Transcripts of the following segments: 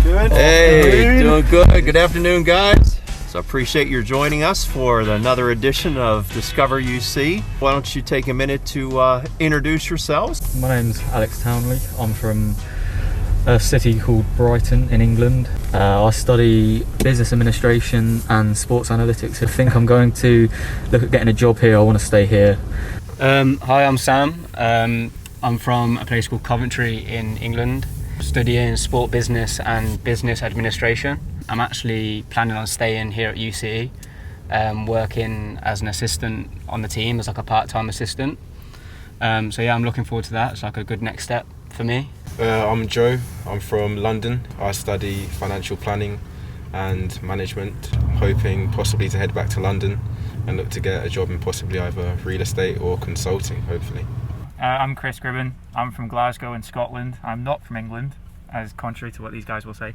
doing? Hey, doing good. Good afternoon, guys. So I appreciate you joining us for another edition of Discover UC. Why don't you take a minute to introduce yourselves? My name's Alex Townley. I'm from a city called Brighton in England. I study business administration and sports analytics. I think I'm going to look at getting a job here. I want to stay here. Hi, I'm Sam. I'm from a place called Coventry in England, studying sport business and business administration. I'm actually planning on staying here at UCE, working as an assistant on the team, as like a part-time assistant. So yeah, I'm looking forward to that. It's like a good next step for me. I'm Joe. I'm from London. I study financial planning and management. I'm hoping possibly to head back to London and look to get a job in possibly either real estate or consulting, hopefully. I'm Chris Gribben. I'm from Glasgow in Scotland. I'm not from England, as contrary to what these guys will say.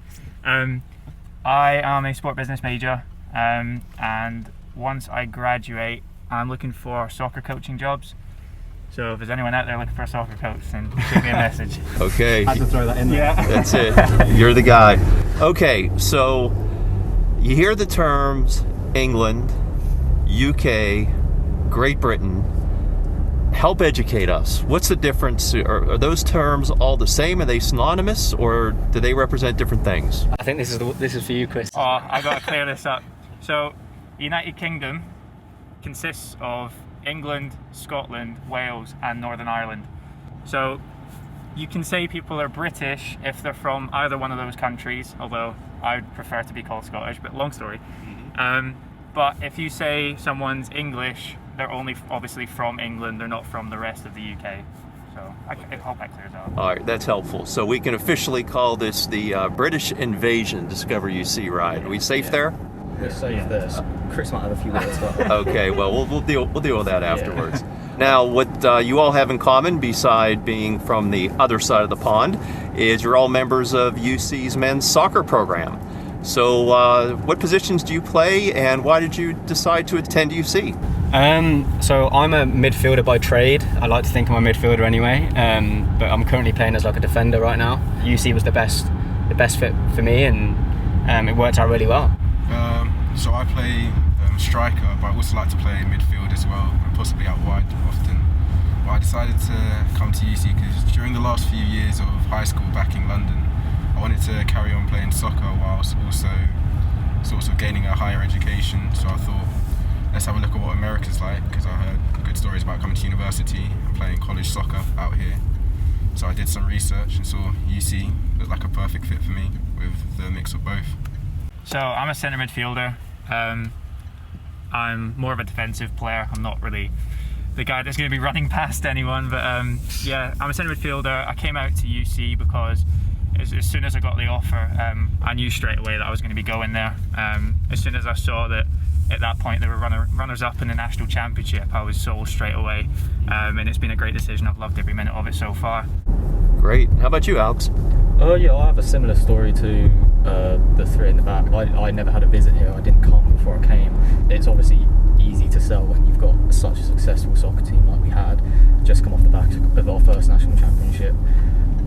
I am a sport business major, and once I graduate, I'm looking for soccer coaching jobs. So if there's anyone out there looking for a soccer coach, then shoot me a message. Okay. I had to throw that in there. Yeah. That's it. You're the guy. Okay, so you hear the terms England, UK, Great Britain. Help educate us. What's the difference? Are those terms all the same? Are they synonymous, or do they represent different things? I think this is for you, Chris. Oh, I've got to clear this up. So, United Kingdom consists of England, Scotland, Wales, and Northern Ireland. So, you can say people are British if they're from either one of those countries, although I would prefer to be called Scottish, but long story. But if you say someone's English, they're only obviously from England, they're not from the rest of the UK. So I hope that clears out. All right, that's helpful. So we can officially call this the British Invasion Discover UC ride. Are we safe there? We're safe there. Chris might have a few words about that. Okay, well, we'll deal with that afterwards. Now, what you all have in common, beside being from the other side of the pond, is you're all members of UC's men's soccer program. So what positions do you play, and why did you decide to attend UC? So I'm a midfielder by trade. I like to think I'm a midfielder anyway, but I'm currently playing as like a defender right now. UC was the best fit for me, and it worked out really well. So I play striker, but I also like to play midfield as well, and possibly out wide often. But I decided to come to UC because during the last few years of high school back in London, I wanted to carry on playing soccer whilst also sort of gaining a higher education. So I thought, let's have a look at what America's like, because I heard good stories about coming to university and playing college soccer out here. So I did some research and saw UC looked like a perfect fit for me with the mix of both. So I'm a centre midfielder. I'm more of a defensive player. I'm not really the guy that's going to be running past anyone, but yeah, I'm a centre midfielder. I came out to UC because as soon as I got the offer, I knew straight away that I was going to be going there. As soon as I saw that at that point they were runners-up in the national championship, I was sold straight away, and it's been a great decision. I've loved every minute of it so far. Great. How about you, Alex? Yeah, I have a similar story to the three in the back. I never had a visit here. I didn't come before I came. It's obviously easy to sell when you've got such a successful soccer team like we had, just come off the back of our first national championship.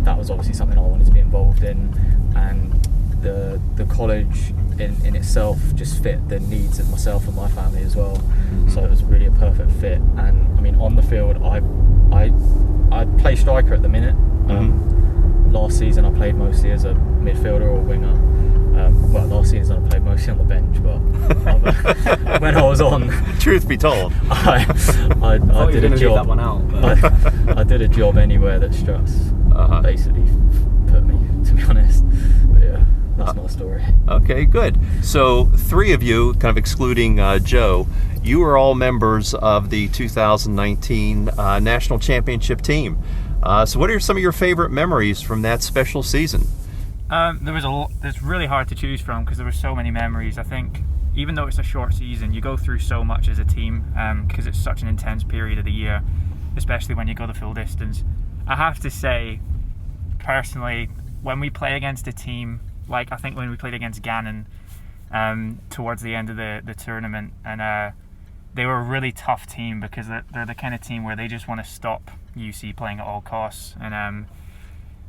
That was obviously something I wanted to be involved in, and the college in itself just fit the needs of myself and my family as well. So it was really a perfect fit. And I mean, on the field, I play striker at the minute. Last season I played mostly as a midfielder or winger. Well, last season I played mostly on the bench, but when I was on, Truth be told, I did a job. Leave that one out. I did a job anywhere that Struts basically put me, to be honest. But yeah, that's my story. Okay, good. So three of you, kind of excluding Joe, you are all members of the 2019 National Championship team. So what are some of your favorite memories from that special season? There was a lot. It's really hard to choose from because there were so many memories. I think even though it's a short season, you go through so much as a team because it's such an intense period of the year, especially when you go the full distance. I have to say, personally, when we play against a team, like I think when we played against Gannon towards the end of the tournament, and they were a really tough team because they're the kind of team where they just want to stop UC playing at all costs, and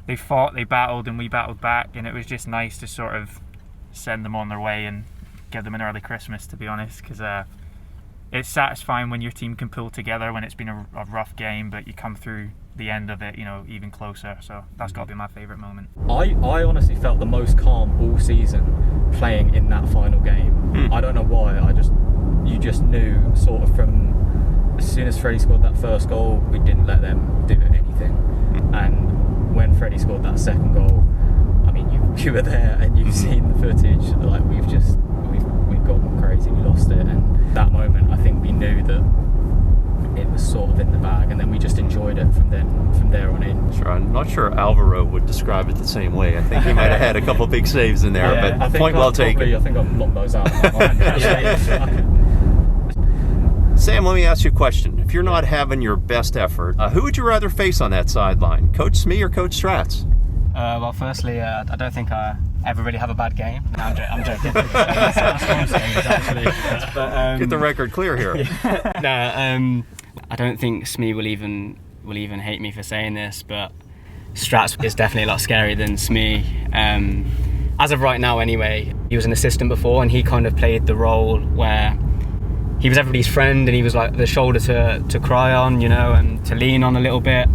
they fought, they battled, and we battled back, and it was just nice to sort of send them on their way and give them an early Christmas, to be honest, because it's satisfying when your team can pull together when it's been a rough game, but you come through the end of it, even closer. So that's got to be my favourite moment. I honestly felt the most calm all season playing in that final game. I don't know why. You just knew sort of from as soon as Freddie scored that first goal, we didn't let them do anything. And when Freddie scored that second goal, I mean, you were there and you've seen the footage. Like we've gone crazy. We lost it, and that moment, I think we knew that it was sort of in the bag, and then we just enjoyed it from there on in. Sure, I'm not sure Alvaro would describe it the same way. I think he might have had a couple big saves in there, but point well taken. I think I've locked those out. Sam, let me ask you a question. If you're not having your best effort, who would you rather face on that sideline, Coach Smee or Coach Strats? Well, firstly, I don't think I ever really have a bad game. No, I'm joking. That's what I'm saying, actually. But, get the record clear here. No, I don't think Smee will even hate me for saying this, but Strats is definitely a lot scarier than Smee. As of right now, anyway, he was an assistant before, and he kind of played the role where he was everybody's friend, and he was like the shoulder to cry on, and to lean on a little bit,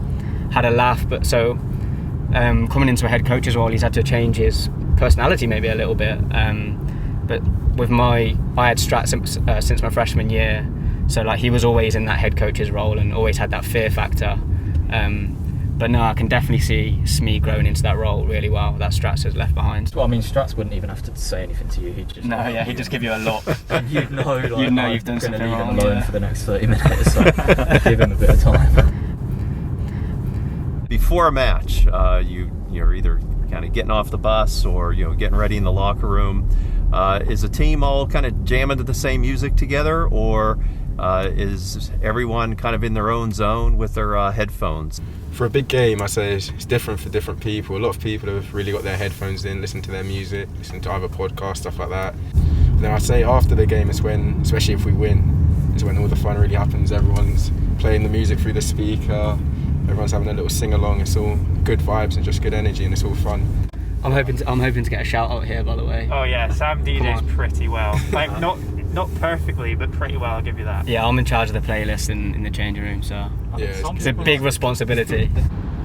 had a laugh. But so coming into a head coach as well, he's had to change his personality maybe a little bit. But I had Strat since my freshman year, so like he was always in that head coach's role and always had that fear factor. But no, I can definitely see Smee growing into that role really well that Strats has left behind. Well, I mean, Strats wouldn't even have to say anything to you. He'd just give you a lot. And you'd know, you've done something leave wrong. him alone for the next 30 minutes, so give him a bit of time. Before a match, you're either kind of getting off the bus or getting ready in the locker room. Is the team all kind of jamming to the same music together, or is everyone kind of in their own zone with their headphones? For a big game, I say it's different for different people. A lot of people have really got their headphones in, listen to their music, listen to other podcasts, stuff like that. And then I'd say after the game is when, especially if we win, is when all the fun really happens. Everyone's playing the music through the speaker, everyone's having a little sing-along. It's all good vibes and just good energy, and it's all fun. I'm hoping to get a shout out here, by the way. Oh yeah, Sam DJs pretty well. Like not perfectly, but pretty well, I'll give you that. Yeah, I'm in charge of the playlist in the changing room, so it's a big responsibility.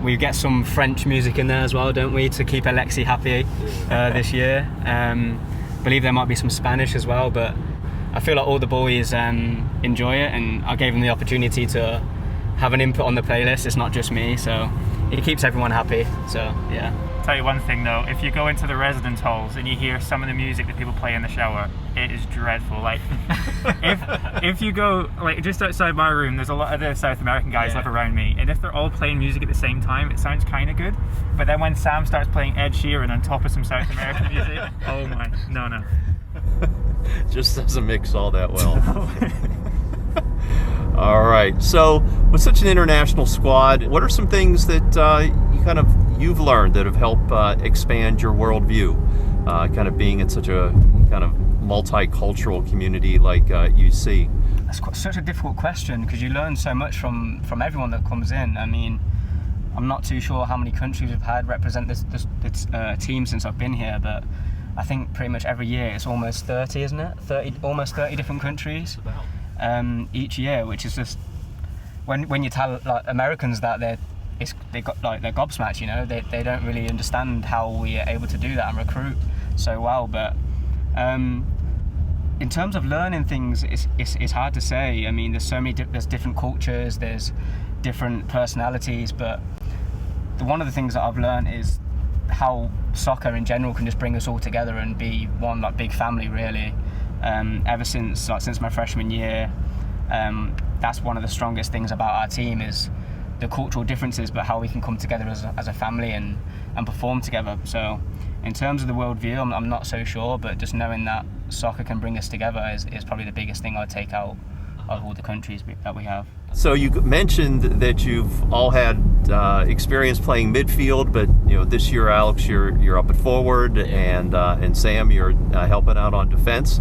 We get some French music in there as well, don't we, to keep Alexi happy this year. Believe there might be some Spanish as well, but I feel like all the boys enjoy it, and I gave them the opportunity to have an input on the playlist. It's not just me, so it keeps everyone happy. So yeah. Tell you one thing though, if you go into the residence halls and you hear some of the music that people play in the shower, it is dreadful. Like if you go like just outside my room, there's a lot of the South American guys live around me, and if they're all playing music at the same time, it sounds kind of good. But then when Sam starts playing Ed Sheeran on top of some South American music, oh my, no. Just doesn't mix all that well. All right, so with such an international squad, what are some things that you've learned that have helped expand your worldview, kind of being in such a kind of multicultural community like UC? That's such a difficult question, because you learn so much from everyone that comes in. I mean, I'm not too sure how many countries we've had represent this team since I've been here, but I think pretty much every year it's almost 30, isn't it? Almost 30 different countries each year, which is just when you tell like Americans that they're gobsmacked, they don't really understand how we are able to do that and recruit so well. But in terms of learning things, it's hard to say. I mean, there's different cultures, there's different personalities, but one of the things that I've learned is how soccer in general can just bring us all together and be one like big family, really. Ever since my freshman year, that's one of the strongest things about our team is the cultural differences, but how we can come together as a family and perform together. So in terms of the worldview, I'm not so sure, but just knowing that soccer can bring us together is probably the biggest thing I'd take out of all the countries that we have. So you mentioned that you've all had experience playing midfield, but this year, Alex, you're up at forward, and Sam, you're helping out on defense.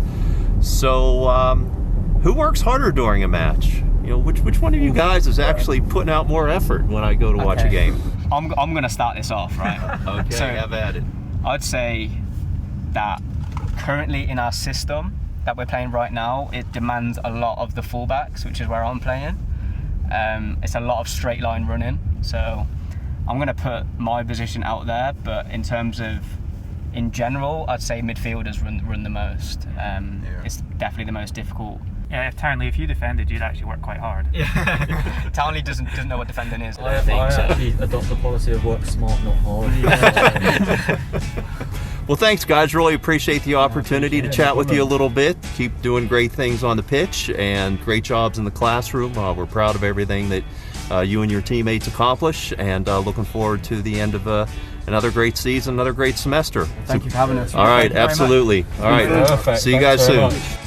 So who works harder during a match? You know, which one of you guys is actually putting out more effort when I go to watch a game? I'm going to start this off, right? Okay, So, have at it. I'd say that currently in our system that we're playing right now, it demands a lot of the fullbacks, which is where I'm playing. It's a lot of straight line running, so I'm going to put my position out there, but in terms of, in general, I'd say midfielders run the most. It's definitely the most difficult. Yeah, Townley, if you defended, you'd actually work quite hard. Townley doesn't know what defending is. I actually adopt the policy of work smart, not hard. Well, thanks, guys. Really appreciate the opportunity to chat with you a little bit. Keep doing great things on the pitch and great jobs in the classroom. We're proud of everything that you and your teammates accomplish, and looking forward to the end of another great season, another great semester. Thank you for having us. All right, absolutely. All right, Perfect. see you guys Thanks very soon. much.